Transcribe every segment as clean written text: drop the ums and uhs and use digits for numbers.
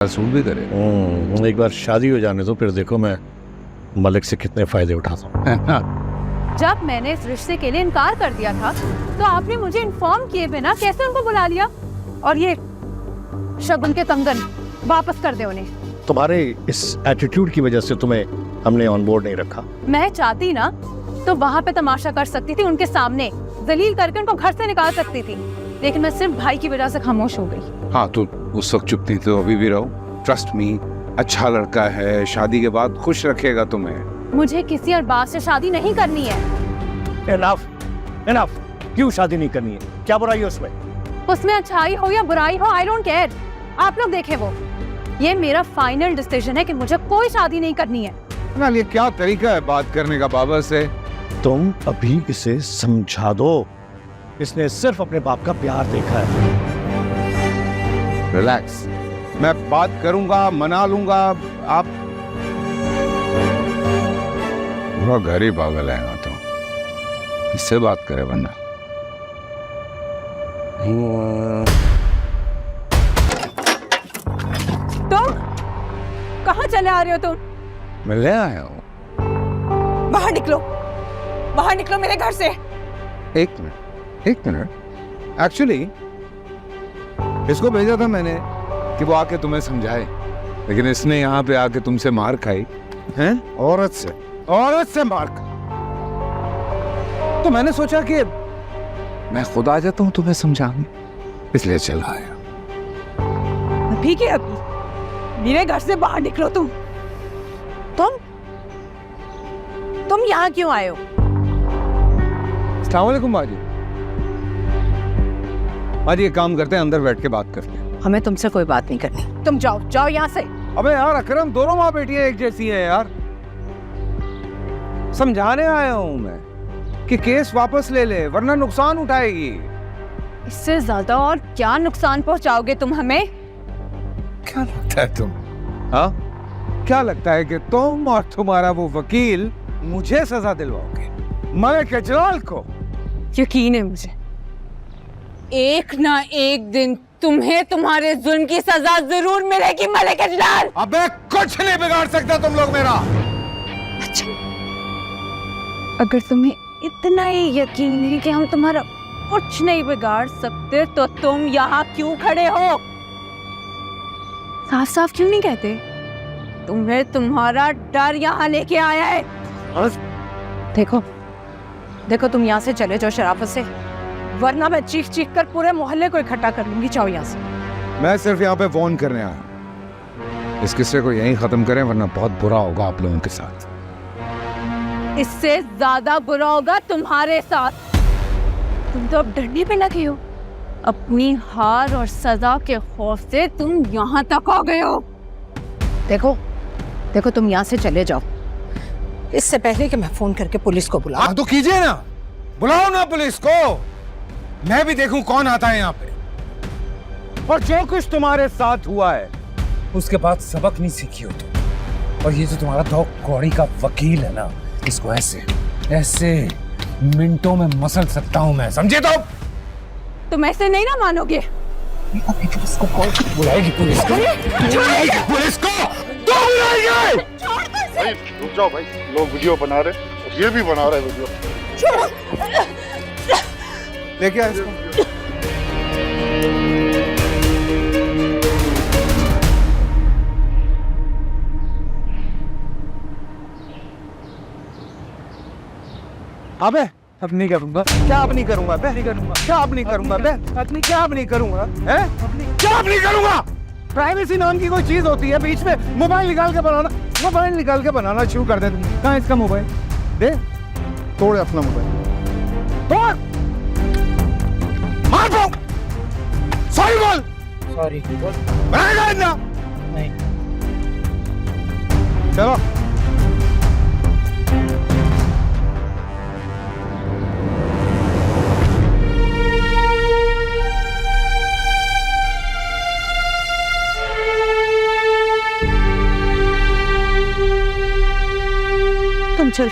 Suit भी करे। एक बार शादी हो जाने दो, फिर देखो मैं मलिक से कितने फायदे उठाता हूँ। जब मैंने इस रिश्ते के लिए इनकार कर दिया था तो आपने मुझे इन्फॉर्म किए बिना कैसे उनको बुला लिया? और ये शगुन के कंगन वापस कर दे उन्हें। तुम्हारे इस एटीट्यूड की वजह से तुम्हें हमने ऑन बोर्ड नहीं रखा। मैं चाहती ना तो वहाँ पे तमाशा कर सकती थी, उनके सामने जलील करके उनको घर से निकाल सकती थी, लेकिन मैं सिर्फ भाई की वजह से खामोश हो गई। हाँ तो उस वक्त चुप थी तो अभी भी रहो। ट्रस्ट मी, अच्छा लड़का है, शादी के बाद खुश रखेगा तुम्हें। मुझे किसी और बात से शादी नहीं करनी है। इनफ। क्यों शादी नहीं करनी है? क्या बुराई है उसमें? उसमें अच्छाई हो या बुराई हो, आई डोंट केयर। आप लोग देखें, वो ये मेरा फाइनल डिसीजन है कि मुझे कोई शादी नहीं करनी है। ना ये क्या तरीका है बात करने का बाबा से? तुम अभी इसे समझा दो, इसने सिर्फ अपने बाप का प्यार देखा है। रिलैक्स, मैं बात करूंगा, मना लूंगा। आप पूरा घर ही पागल है ना, तो किससे बात करे वरना। तुम कहाँ चले आ रहे हो? तुम मैं ले आया हूँ। बाहर निकलो, बाहर निकलो मेरे घर से। एक मिनट। एक्चुअली इसको भेजा था मैंने कि वो आके तुम्हें समझाए, लेकिन इसने यहाँ पे आके तुमसे मार खाई हैं? औरत से मार खाई। तो मैंने सोचा कि मैं खुद आ जाता हूँ तुम्हें समझाने, इसलिए चला आया। अभी के अभी मेरे घर से बाहर निकलो। तुम यहाँ क्यों आए हो? अस्सलाम वालेकुम बाजी। बाजी एक काम करते हैं, अंदर बैठ के बात करते हैं। हमें तुमसे कोई बात नहीं करनी, तुम जाओ यहाँ से। अबे यार अकरम, दोनों माँ बेटियां एक जैसी हैं यार। समझाने आया हूं मैं कि केस वापस ले ले, वरना नुकसान उठाएगी। इससे ज्यादा और क्या नुकसान पहुंचाओगे तुम हमें? क्या लगता है तुम? हाँ, क्या लगता है कि तुम और तुम्हारा वो वकील मुझे सजा दिलवाओगे, मलिक अजलाल को? यकीन है मुझे, एक ना एक दिन तुम्हें तुम्हारे जुल्म की सजा जरूर मिलेगी मलिक अजलाल। अबे कुछ नहीं बिगाड़ सकता तुम लोग मेरा। अच्छा, अगर तुम्हें इतना ही यकीन है कि हम तुम्हारा कुछ नहीं बिगाड़ सकते तो तुम यहाँ क्यों खड़े हो? साफ साफ क्यों नहीं कहते? तुम्हें तुम्हारा डर यहाँ लेके आया है। देखो तुम यहाँ से चले जाओ शराफत से, वरना मैं चीख कर पूरे मोहल्ले को इकट्ठा कर लूंगी। जाओ यहाँ से। मैं सिर्फ यहाँ पे फोन करने आया। इस किस्से को यहीं खत्म करें, वरना बहुत बुरा होगा आप लोगों के साथ। इससे ज्यादा बुरा होगा तुम्हारे साथ। तुम तो अब डरने पे लगे हो। अपनी हार और सजा के खौफ से तुम यहाँ तक आ गए हो। देखो तुम यहाँ से चले जाओ, इससे पहले कि मैं फोन करके पुलिस को बुलाऊं। हाँ तो कीजिए ना, बुलाओ ना पुलिस को, मैं भी देखूं कौन आता है यहाँ पे। और जो कुछ तुम्हारे साथ हुआ है उसके बाद सबक नहीं सीखी हो तुम। और ये जो तुम्हारा दो कौड़ी का वकील है ना, इसको ऐसे मिनटों में मसल सकता हूं मैं, समझे? तो तुम ऐसे नहीं ना मानोगे। पुलिस को कॉल बुलाएगी, पुलिस को तो बुलाएगी। भाई रुक जाओ भाई, लोग वीडियो बना रहे और ये भी बना रहे वीडियो। लेके आए इसको। अबे अब नहीं करूंगा। क्या अब नहीं करूंगा? क्या अब नहीं करूंगा? प्राइवेसी नाम की कोई चीज होती है, बीच में मोबाइल निकाल के बनाना शुरू कर दे तुम। कहाँ इसका मोबाइल? दे, तोड़ अपना मोबाइल, तोड़, मार दो। सॉरी बोल। सॉरी बनाएगा इतना? नहीं। चलो तुम चल।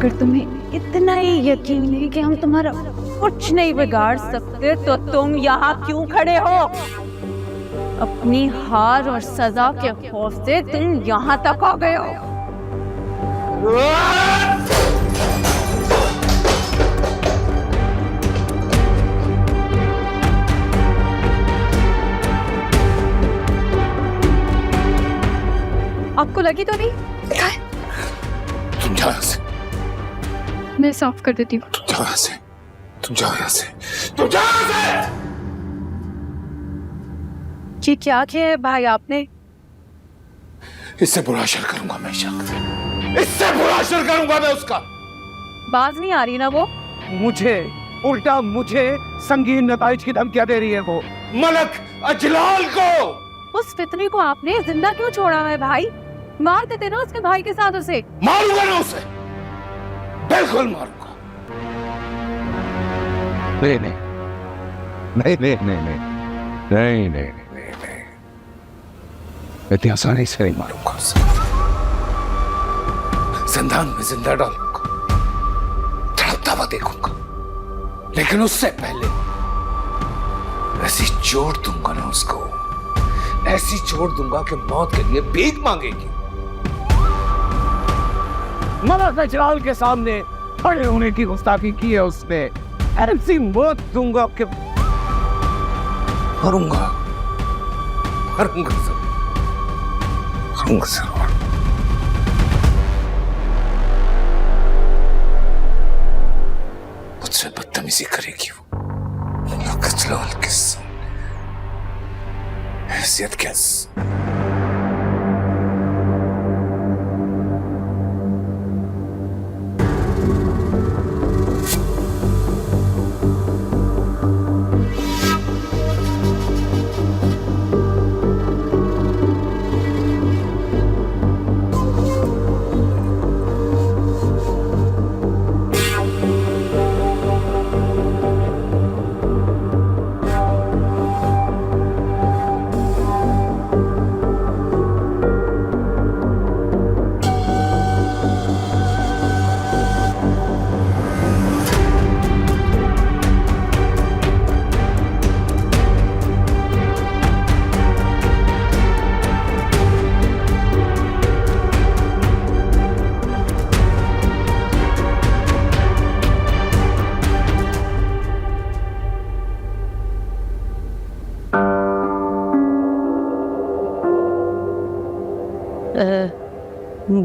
अगर तुम्हें इतना ही यकीन है कि हम तुम्हारा कुछ नहीं बिगाड़ सकते तो तुम यहाँ क्यों खड़े हो? अपनी हार और सजा के खौफ से तुम यहाँ तक आ गए हो। आपको लगी तो नहीं? तुम जाओ यहाँ से, मैं साफ कर देती हूँ। तुम जाओ यहाँ से, तुम जाओ यहाँ से, तुम जाओ यहाँ से। ये क्या किया है भाई आपने? इससे बुरा असर करूंगा मैं शक, इससे बुरा असर करूंगा मैं उसका। बाज नहीं आ रही ना वो? मुझे उल्टा मुझे संगीन नताइज की धमकियां दे रही है वो, मलक अजलाल को। उस फितरी को आपने जिंदा क्यों छोड़ा है भाई? मार देते ना उसके भाई के साथ उसे। मारूंगा ना उसे, बिल्कुल मारूंगा। नहीं नहीं नहीं नहीं नहीं नहीं नहीं नहीं नहीं नहीं, इतनी आसानी से नहीं मारूंगा उसे। जिंदान में जिंदा डालूंगा, तड़पता हुआ देखूंगा, लेकिन उससे पहले ऐसी चोट दूंगा ना उसको, ऐसी चोट दूंगा कि मौत के लिए भीख मांगेगी। मलक अजलाल के सामने खड़े होने की गुस्ताखी की है उसने। ऐसी मौत दूंगा कि मरूंगा, मरूंगा जरूर, मरूंगा जरूर। मुझसे बदतमीजी करेगी वो, मलक अजलाल के सामने हैसियत कैसे?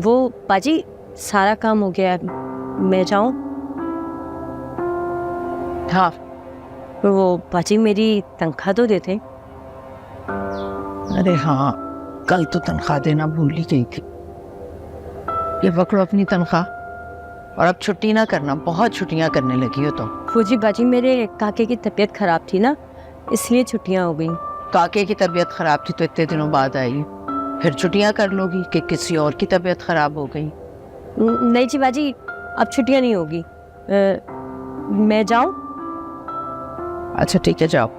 वो बाजी सारा काम हो गया, मैं जाऊं? हाँ, वो बाजी मेरी तनख्वाह तो देते। अरे हाँ, कल तो तनख्वाह देना भूल ही गई थी। ये पकड़ो अपनी तनख्वाह, और अब छुट्टी ना करना, बहुत छुट्टियां करने लगी हो तो। फौजी बाजी मेरे काके की तबीयत खराब थी ना, इसलिए छुट्टियां हो गई। काके की तबीयत खराब थी तो इतने दिनों बाद आई, फिर छुट्टियां कर लोगी कि किसी और की तबीयत खराब हो गई? नहीं जी बाजी, अब छुट्टियां नहीं होगी। मैं जाऊं? अच्छा ठीक है, जाओ।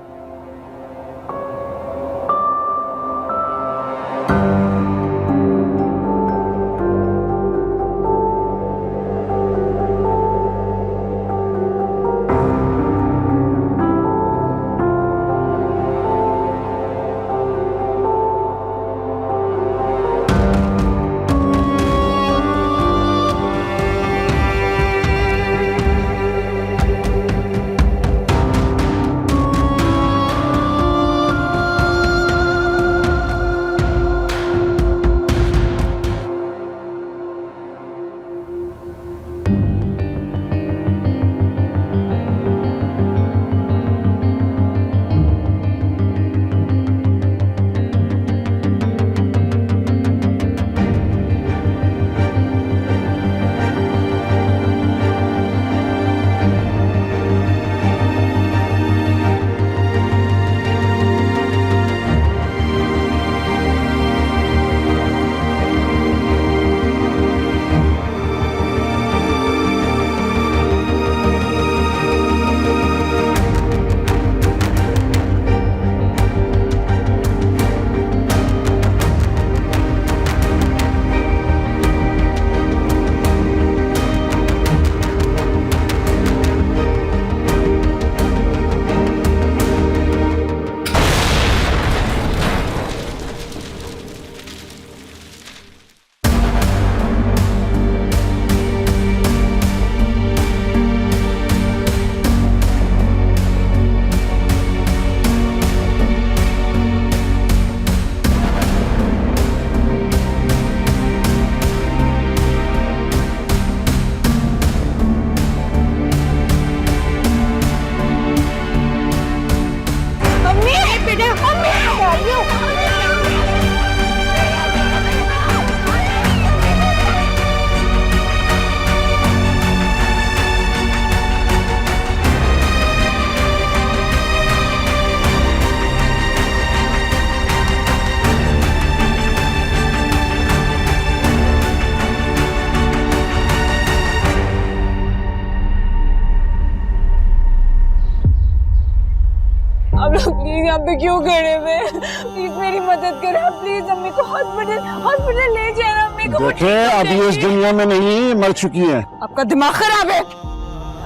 में क्यों खड़े हुए? प्लीज मेरी मदद करो, प्लीज अम्मी को हॉस्पिटल ले जाना, अम्मी को। देखे अभी इस दुनिया में नहीं, मर चुकी है। आपका दिमाग खराब है,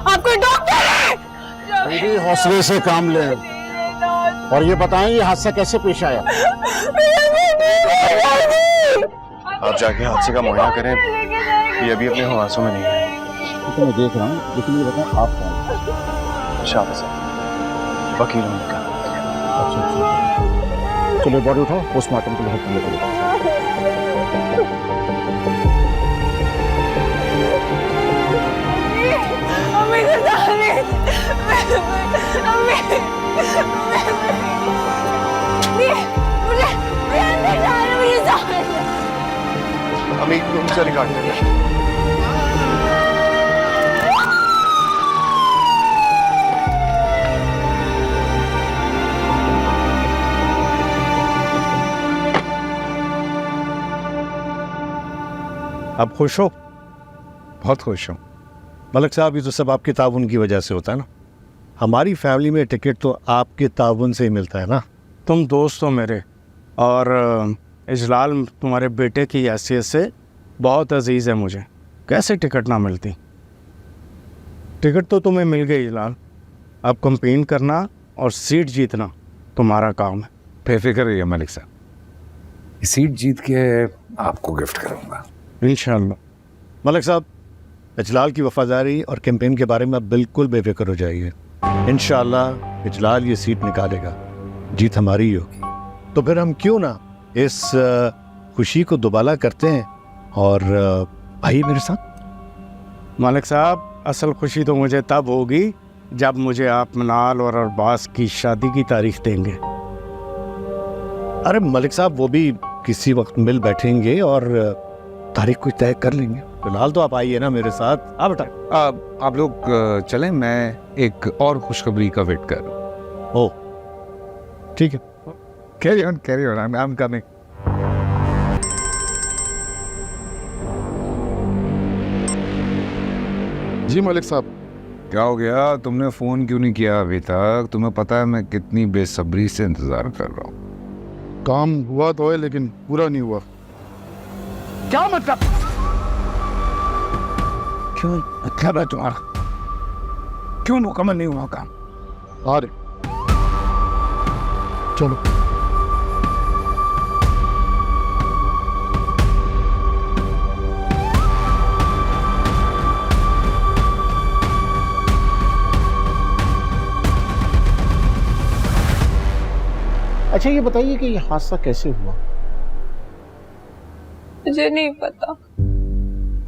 आप कोई डॉक्टर है? मेरी हौसले से काम ले और ये बताएं ये हादसा कैसे पेश आया। आप जाके हादसे का मुआयना करें, ये अभी अपने हवासों में नहीं है। तो मैं देख रहा हूँ, लेकिन ये बताएं आप कौन? शाबाश साहब, वकील हूँ उनका। अच्छा, चलो बॉडी उठाओ, पोस्टमार्टम के लिए हेल्प लेकर। अम्मी को जाने, अम्मी, मुझे अंदर जाने, मुझे जाने। अम्मी उनसे रिकॉर्ड करें। आप खुश हो? बहुत खुश हूँ। मलिक साहब, ये तो सब आपके ताउन की वजह से होता है ना। हमारी फैमिली में टिकट तो आपके ताउन से ही मिलता है ना। तुम दोस्त हो मेरे, और इजलाल तुम्हारे बेटे की हैसियत से बहुत अजीज़ है मुझे। कैसे टिकट ना मिलती? टिकट तो तुम्हें मिल गई इजलाल। अब कंपेन करना और सीट जीतना तुम्हारा काम है। बेफिक्र रहिए मलिक साहब, ये सीट जीत के आपको गिफ्ट करूंगा इंशाअल्लाह। मलिक साहब, इजलाल की वफादारी और कैंपेन के बारे में आप बिल्कुल बेफिक्र हो जाइए। इंशाअल्लाह इजलाल ये सीट निकालेगा, जीत हमारी ही होगी। तो फिर हम क्यों ना इस खुशी को दुबाला करते हैं और आइए मेरे साथ। मालिक साहब, असल खुशी तो मुझे तब होगी जब मुझे आप मनाल और अरबाज की शादी की तारीख देंगे। अरे मलिक साहब, वो भी किसी वक्त मिल बैठेंगे और तारीख कुछ तय कर लेंगे। फिलहाल तो आप आइए ना मेरे साथ। आप बेटा आप लोग चलें, मैं एक और खुशखबरी का वेट कर रहा हूँ। ओ ठीक है, carry on, I am coming. जी मलिक साहब। क्या हो गया? तुमने फोन क्यों नहीं किया अभी तक? तुम्हें पता है मैं कितनी बेसब्री से इंतजार कर रहा हूँ। काम हुआ तो है लेकिन पूरा नहीं हुआ। क्या मतलब? क्यों मतलब है तुम्हारा? क्यों मुकम्मल नहीं हुआ काम? अरे चलो। अच्छा ये बताइए कि ये हादसा कैसे हुआ? मुझे नहीं पता।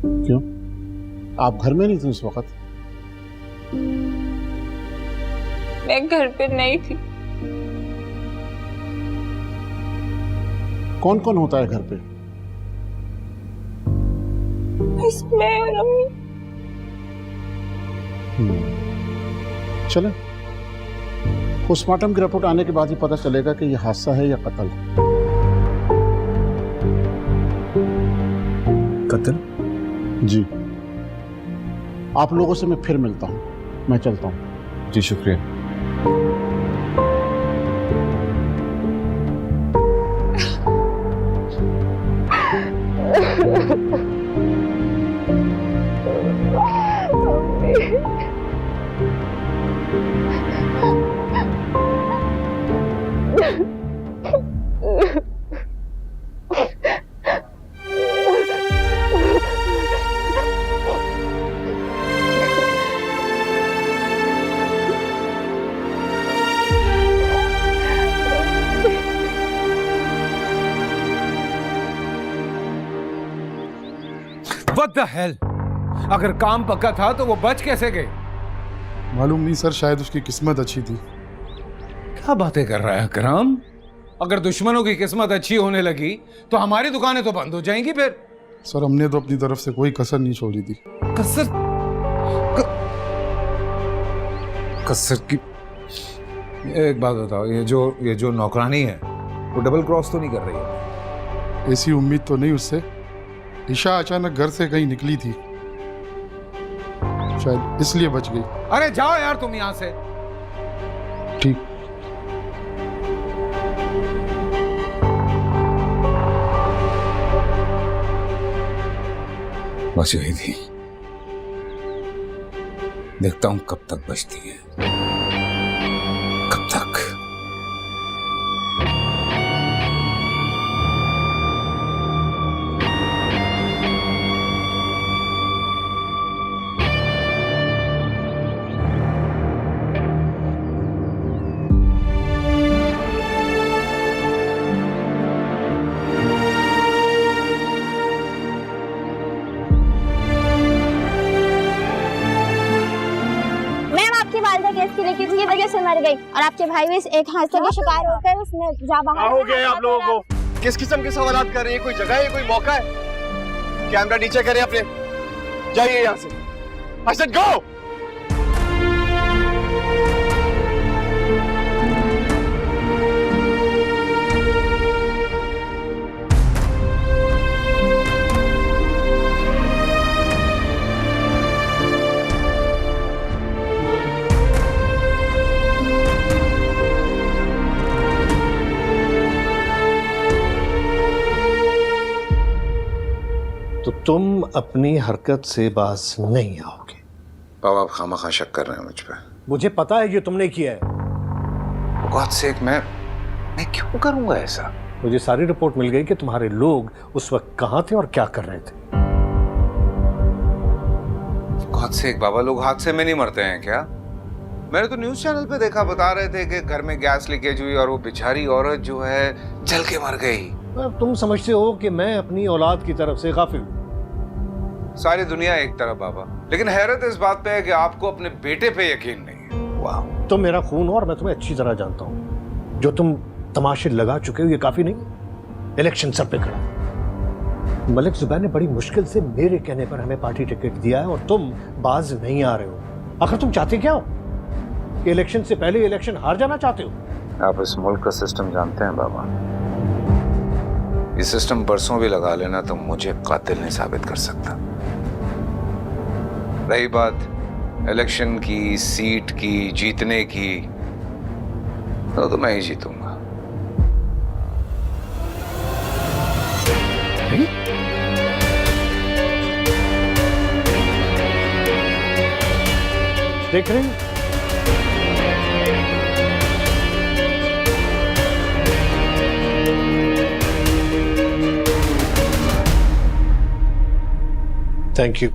क्यों? आप घर में नहीं थे उस वक्त? मैं घर पे नहीं थी। कौन कौन होता है घर पे? बस मैं और अम्मी। चले, पोस्टमार्टम की रिपोर्ट आने के बाद ही पता चलेगा कि यह हादसा है या कत्ल। कत्ल? जी। आप लोगों से मैं फिर मिलता हूँ, मैं चलता हूँ। जी शुक्रिया। What the hell? अगर काम पक्का था तो वो बच कैसे गए? मालूम नहीं सर, शायद उसकी किस्मत अच्छी थी। क्या बातें कर रहा है अकरम? अगर दुश्मनों की किस्मत अच्छी होने लगी तो हमारी दुकानें तो बंद हो जाएंगी फिर। सर हमने तो अपनी तरफ से कोई कसर नहीं छोड़ी थी। कसर की एक बात बताओ, ये जो नौकरानी है वो डबल क्रॉस तो नहीं कर रही है? ऐसी उम्मीद तो नहीं उससे। ईशा अचानक घर से कहीं निकली थी, शायद इसलिए बच गई। अरे जाओ यार तुम यहाँ से। ठीक। बच गई थी। देखता हूं कब तक बचती है, कब तक। आपकी वालिदा गैस की लीकेज की वजह से मर गई और आपके भाई भी एक हादसे का शिकार होकर उसमें जा बहा। हो गया आप लोगों को? किस किस्म के सवालात कर रही है? कोई जगह है, कोई मौका है? कैमरा नीचे करें अपने, जाइए यहाँ से। I said go! तो तुम अपनी हरकत से बाज नहीं आओगे। बाबा आप खामखा शक कर रहे हैं मुझ पे। मुझे पता है ये तुमने किया है। गॉड सेक मैं क्यों करूंगा ऐसा? मुझे सारी रिपोर्ट मिल गई कि तुम्हारे लोग उस वक्त कहाँ थे और क्या कर रहे थे। गॉड सेक बाबा, लोग हादसे में नहीं मरते हैं क्या? मैंने तो न्यूज चैनल पे देखा, बता रहे थे कि घर में गैस लीकेज हुई और वो बेचारी औरत जो है जल के मर गई। तुम समझते हो कि मैं अपनी औलाद की तरफ से गाफिल हूं। सारी दुनिया एक तरफ बाबा, लेकिन हैरत इस बात पे है कि आपको अपने बेटे पे यकीन नहीं है। वाह, तुम मेरा खून हो और मैं तुम्हें अच्छी तरह जानता हूं। जो तुम तमाशे लगा चुके हो ये काफी नहीं। इलेक्शन सर पे खड़ा, मलिक जुबैर ने बड़ी मुश्किल से मेरे कहने पर हमें पार्टी टिकट दिया है और तुम बाज नहीं आ रहे हो। आखिर तुम चाहते क्या हो? कि इलेक्शन से पहले इलेक्शन हार जाना चाहते हो? आप इस मुल्क का सिस्टम जानते हैं बाबा। ये सिस्टम बरसों भी लगा लेना तो मुझे कातिल नहीं साबित कर सकता। रही बात इलेक्शन की, सीट की, जीतने की, तो मैं ही जीतूंगा। देख रहे हैं? Thank you.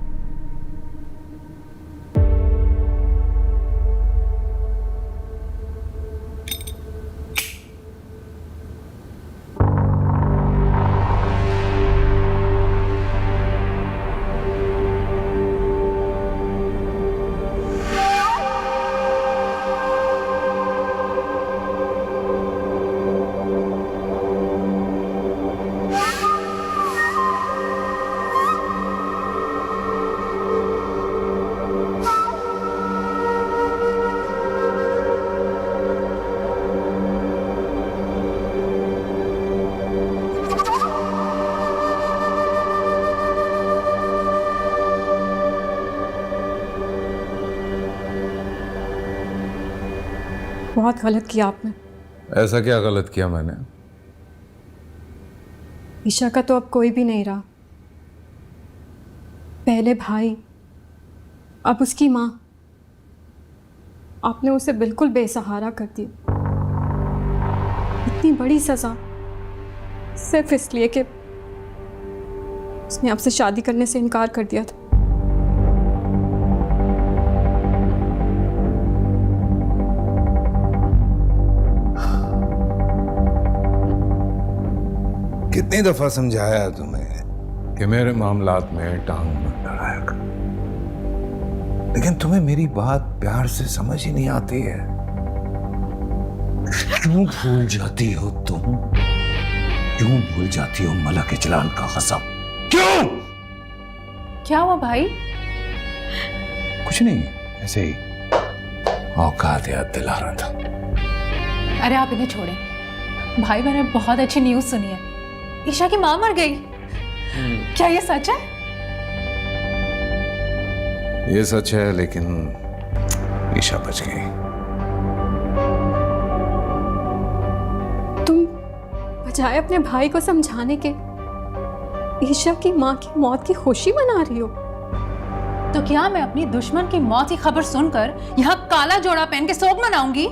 बहुत गलत किया आपने। ऐसा क्या गलत किया मैंने? ईशा का तो अब कोई भी नहीं रहा। पहले भाई, अब उसकी माँ। आपने उसे बिल्कुल बेसहारा कर दिया। इतनी बड़ी सजा सिर्फ इसलिए कि उसने आपसे शादी करने से इनकार कर दिया था। कितनी दफा समझाया है तुम्हें कि मेरे मामलात में टांग मत अड़ाया कर, लेकिन तुम्हें मेरी बात प्यार से समझ ही नहीं आती है। क्यों भूल जाती हो तुम? क्यों भूल जाती हो मलक इजलाल का कसम? क्यों? क्या हुआ भाई? कुछ नहीं, ऐसे ही औकात याद दिला रहा था। अरे आप इन्हें छोड़ें। भाई, मैंने बहुत अच्छी न्यूज़ सुनी है। ईशा की माँ मर गई। क्या ये सच है? ये सच है, लेकिन ईशा बच गई। तुम बजाय अपने भाई को समझाने के ईशा की माँ की मौत की खुशी मना रही हो। तो क्या मैं अपनी दुश्मन की मौत की खबर सुनकर यहाँ काला जोड़ा पहन के सोग मनाऊंगी?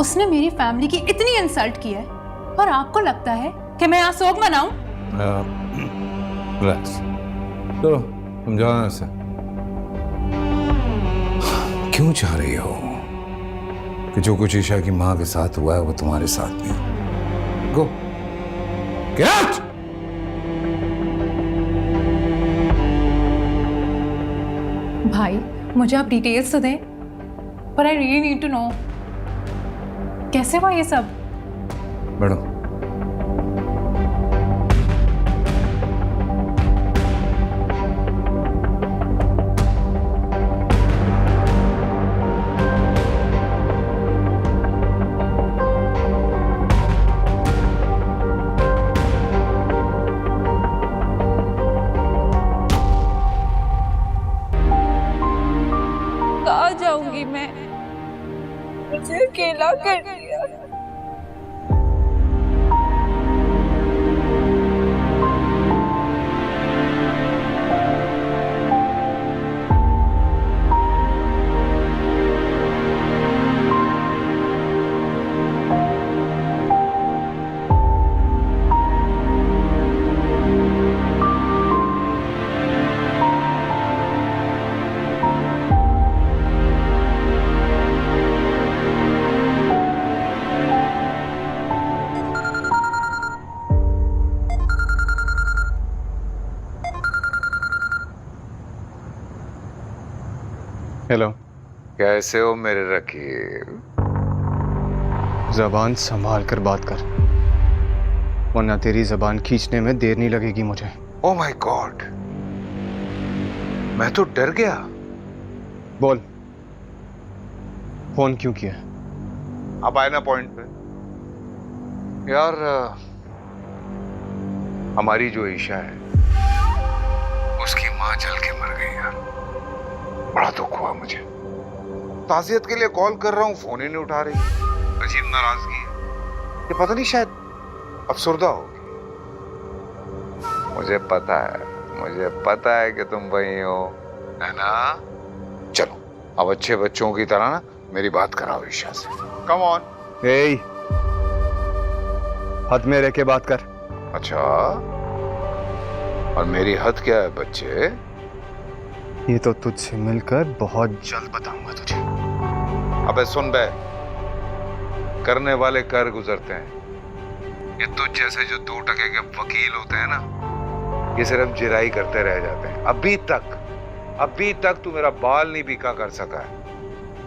उसने मेरी फैमिली की इतनी इंसल्ट की है और आपको लगता है कि मैं यहाँ सोग मनाऊं? रिलैक्स, चलो समझाना से। क्यों चाह रही हो कि जो कुछ ईशा की माँ के साथ हुआ है वो तुम्हारे साथ नहीं? Go get out. भाई मुझे आप डिटेल्स तो दें, पर I really need to know कैसे हुआ ये सब। मैडम, कहाँ जाऊंगी मैं? मुझे अकेला कर दिया। हेलो, कैसे हो मेरे रकीब? जबान संभाल कर बात कर, वरना तेरी जबान खींचने में देर नहीं लगेगी मुझे। ओह माय गॉड, मैं तो डर गया। बोल, फोन क्यों किया? अब आए ना पॉइंट पे। यार, हमारी जो ईशा है उसकी माँ जल के मर गई यार। बड़ा दुख हुआ मुझे। ताज़ियत के लिए कॉल कर रहा हूँ, फोन ही नहीं उठा रही। अजीब नाराजगी है। ये पता नहीं, शायद अफसरदा होगी। मुझे पता है कि तुम वही हो, है ना? चलो अब अच्छे बच्चों की तरह ना मेरी बात कराओ ईशा से। Come on. ए, हद में रह के बात कर। अच्छा, और मेरी हद क्या है बच्चे? ये तो तुझसे मिलकर बहुत जल्द बताऊंगा तुझे। अबे सुन बे, करने वाले कर गुजरते हैं। ये तुझ जैसे जो 2 टके के वकील होते हैं ना, ये सिर्फ जिराई करते रह जाते हैं। अभी तक तू मेरा बाल नहीं बीका कर सका है।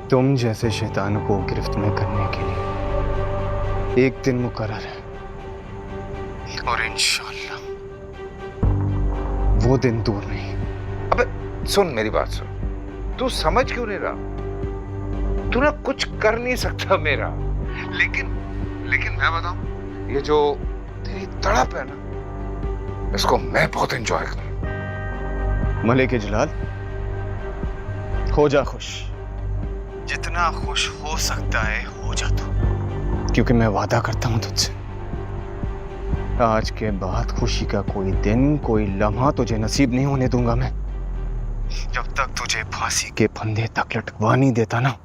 तुम जैसे शैतान को गिरफ्त में करने के लिए एक दिन मुकर्रर है, और इंशाअल्लाह वो दिन दूर नहीं। अबे सुन, मेरी बात सुन। तू समझ क्यों नहीं रहा? तू ना कुछ कर नहीं सकता मेरा, लेकिन मैं बताऊं, ये जो तेरी तड़प है ना, इसको मैं बहुत एंजॉय करूं। मलिक इजलाल, हो जा खुश, जितना खुश हो सकता है हो जा तू, क्योंकि मैं वादा करता हूं तुझसे, आज के बाद खुशी का कोई दिन, कोई लम्हा तुझे नसीब नहीं होने दूंगा मैं, जब तक तुझे फांसी के फंदे तक लटकवा नहीं देता ना,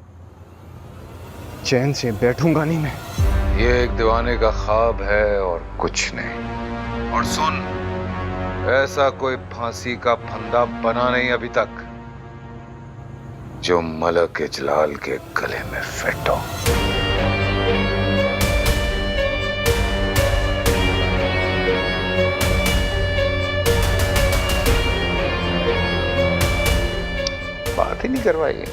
चैन से बैठूंगा नहीं मैं। ये एक दीवाने का ख्वाब है और कुछ नहीं। और सुन, ऐसा कोई फांसी का फंदा बना नहीं अभी तक जो मलक इजलाल के गले में फिट हो। बात ही नहीं करवाई।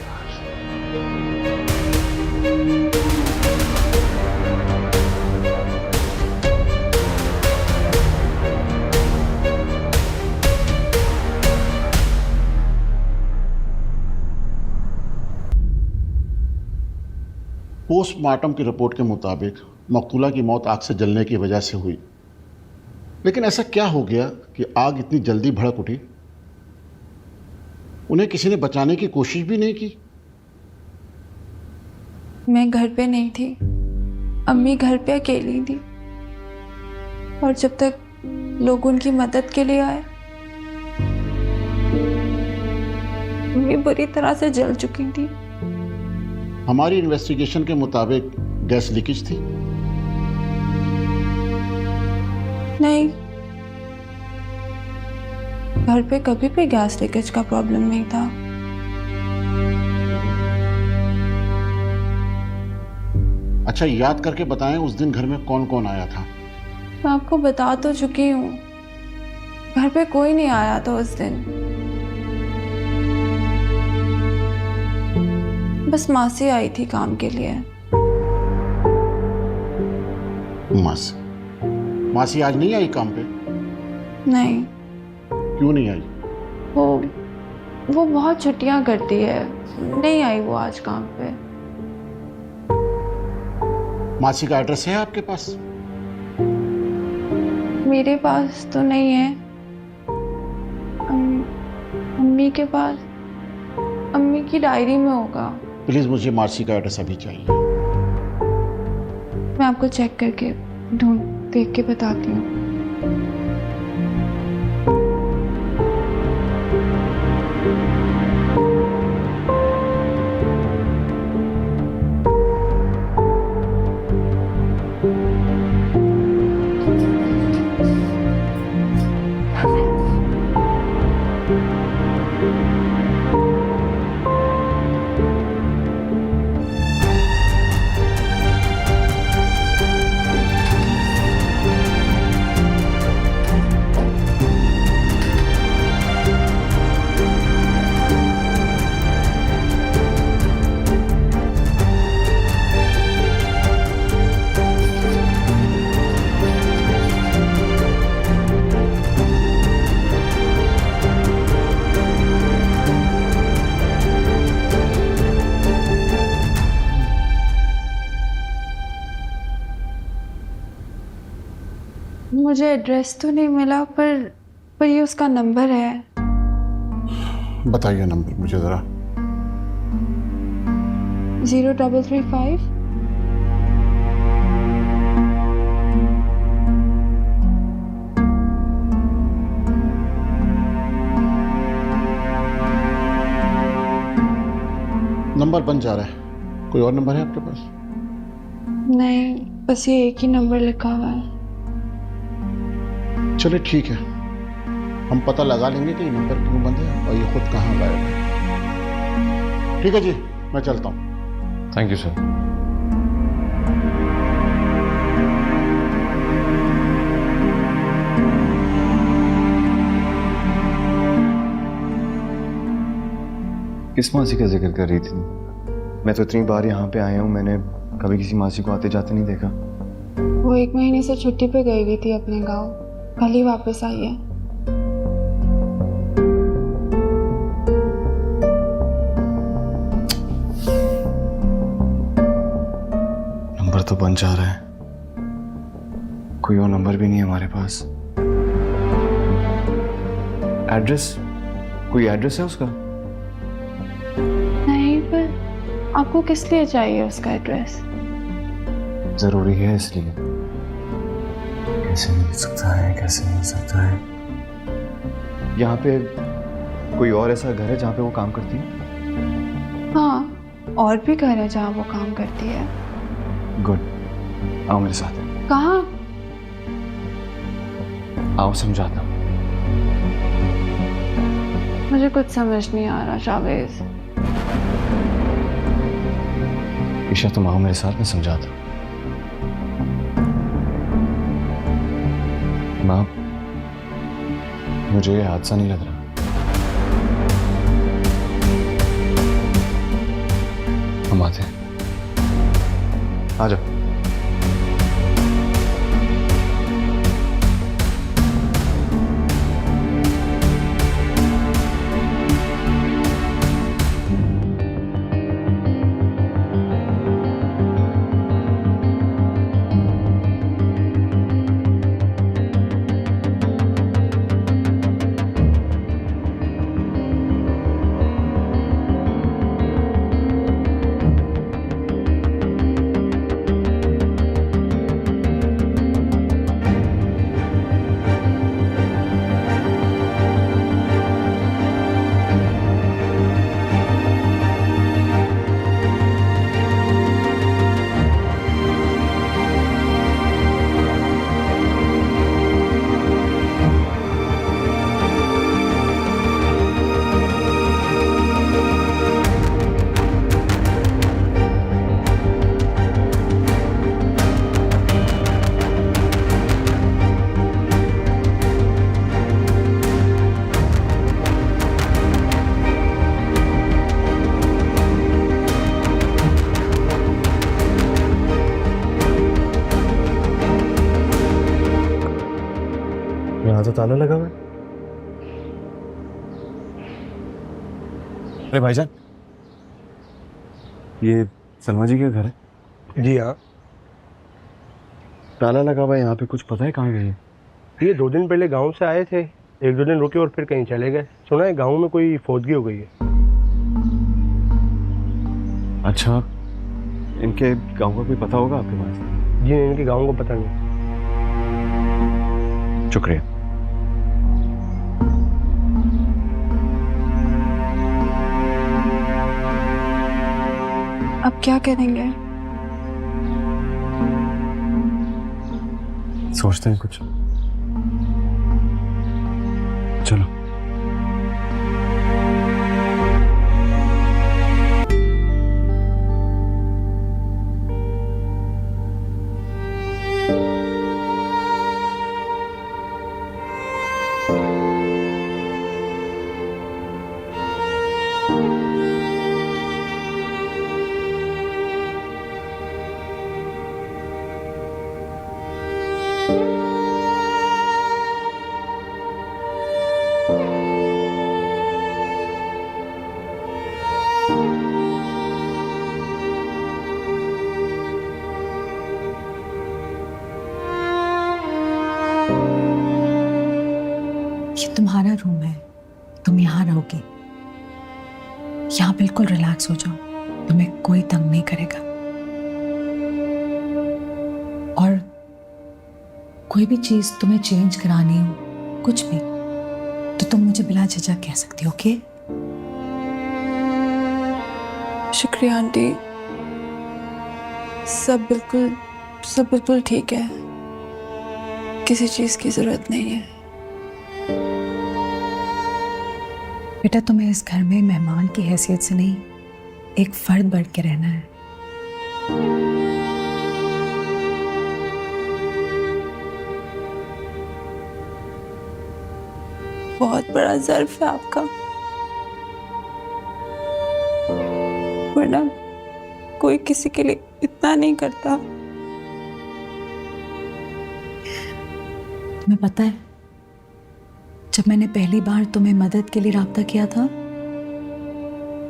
पोस्टमार्टम की रिपोर्ट के मुताबिक मकतूला की मौत आग से जलने की वजह से हुई, लेकिन ऐसा क्या हो गया कि आग इतनी जल्दी भड़क उठी? उन्हें किसी ने बचाने की कोशिश भी नहीं की? मैं घर पे नहीं थी, अम्मी घर पे अकेली थी, और जब तक लोग उनकी मदद के लिए आए अम्मी बुरी तरह से जल चुकी थी। हमारी इन्वेस्टिगेशन के मुताबिक गैस लीकेज थी। नहीं, घर पे कभी भी गैस लीकेज का प्रॉब्लम नहीं था। अच्छा, याद करके बताएं उस दिन घर में कौन कौन आया था? मैं आपको बता तो चुकी हूँ, घर पे कोई नहीं आया था उस दिन। बस मासी आई थी काम के लिए। मासी आज नहीं आई काम पे? नहीं। क्यों नहीं आई? वो बहुत छुट्टियां करती है, नहीं आई वो आज काम पे। मासी का एड्रेस है आपके पास? मेरे पास तो नहीं है। अम्मी के पास, अम्मी की डायरी में होगा। प्लीज मुझे मासी का एड्रेस अभी चाहिए। मैं आपको चेक करके देख के बताती हूँ। मुझे एड्रेस तो नहीं मिला, पर ये उसका नंबर है। बताइए नंबर मुझे जरा। 0335 नंबर बन जा रहा है। कोई और नंबर है आपके पास? नहीं, बस ये एक ही नंबर लिखा हुआ है। चलिए ठीक है, हम पता लगा लेंगे कि ये नंबर क्यों बंद है और ये खुद कहाँ गायब है। ठीक है जी, मैं चलता हूँ। Thank you sir. किस मासी का जिक्र कर रही थी? मैं तो इतनी बार यहाँ पे आया हूँ, मैंने कभी किसी मासी को आते जाते नहीं देखा। वो 1 महीने से छुट्टी पे गई हुई थी अपने गांव, कल ही वापस आई है। नंबर तो बन जा रहा है, कोई और नंबर भी नहीं है हमारे पास। एड्रेस, कोई एड्रेस है उसका? नहीं, पर आपको किस लिए चाहिए उसका एड्रेस? जरूरी है इसलिए। कैसे मिल सकता है, कैसे मिल सकता है? यहाँ पे कोई और ऐसा घर है जहाँ पे वो काम करती है? हाँ, और भी घर है जहाँ वो काम करती है। गुड, आओ मेरे साथ। कहाँ? आओ समझाता हूँ। मुझे कुछ समझ नहीं आ रहा शावेज। ईशा तुम आओ मेरे साथ, मैं समझाता हूँ। माँ, मुझे ये हादसा नहीं लग रहा। हम आते हैं, आ जाओ। यहाँ तो ताला लगा हुआ है। अरे भाईजान, ये सलमा जी का घर है? जी हाँ। ताला लगा हुआ है यहाँ पे, कुछ पता है कहाँ गई है? ये 2 दिन पहले गांव से आए थे, 1-2 दिन रुके और फिर कहीं चले गए। सुना है गांव में कोई फौतगी हो गई है। अच्छा, इनके गांव का कोई पता होगा आपके पास? जी इनके गांव को पता नहीं। शुक्रिया। अब क्या करेंगे? सोचते हैं कुछ। चलो। तुम्हारा रूम है, तुम यहाँ रहोगे। यहाँ बिल्कुल रिलैक्स हो जाओ, तुम्हें कोई तंग नहीं करेगा। और कोई भी चीज तुम्हें चेंज करानी हो, कुछ भी, तो तुम मुझे बिना झिझक कह सकती हो। ओके? शुक्रिया आंटी, सब बिल्कुल ठीक है। किसी चीज की जरूरत नहीं है। बेटा, तुम्हें इस घर में मेहमान की हैसियत से नहीं, एक फर्द बढ़ के रहना है। बहुत बड़ा ज़र्फ है आपका, वरना कोई किसी के लिए इतना नहीं करता। तुम्हें पता है, जब मैंने पहली बार तुम्हें मदद के लिए राब्ता किया था,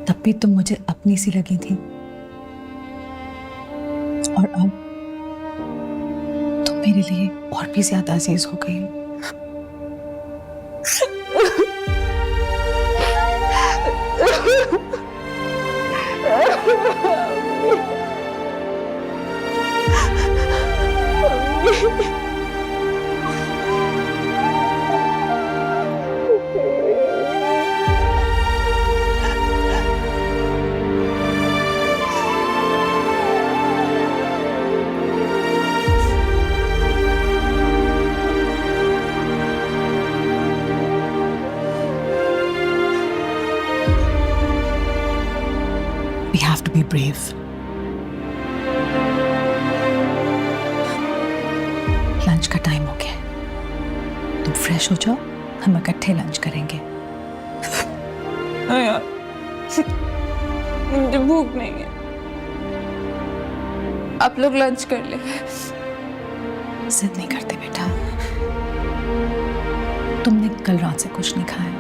तब भी तुम मुझे अपनी सी लगी थी, और अब तुम मेरे लिए और भी ज्यादा अजीज हो गई हो। We have to be brave. Lunch का टाइम हो गया है, तुम फ्रेश हो जाओ, हम इकट्ठे लंच करेंगे। यार, मुझे भूख नहीं है, आप लोग लंच कर ले। जिद नहीं करते बेटा, तुमने कल रात से कुछ नहीं खाया।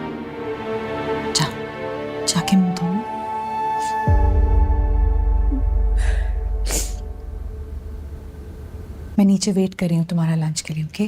जाके मुंह धो। मैं नीचे वेट कर रही हूँ तुम्हारा लंच के लिए। ओके?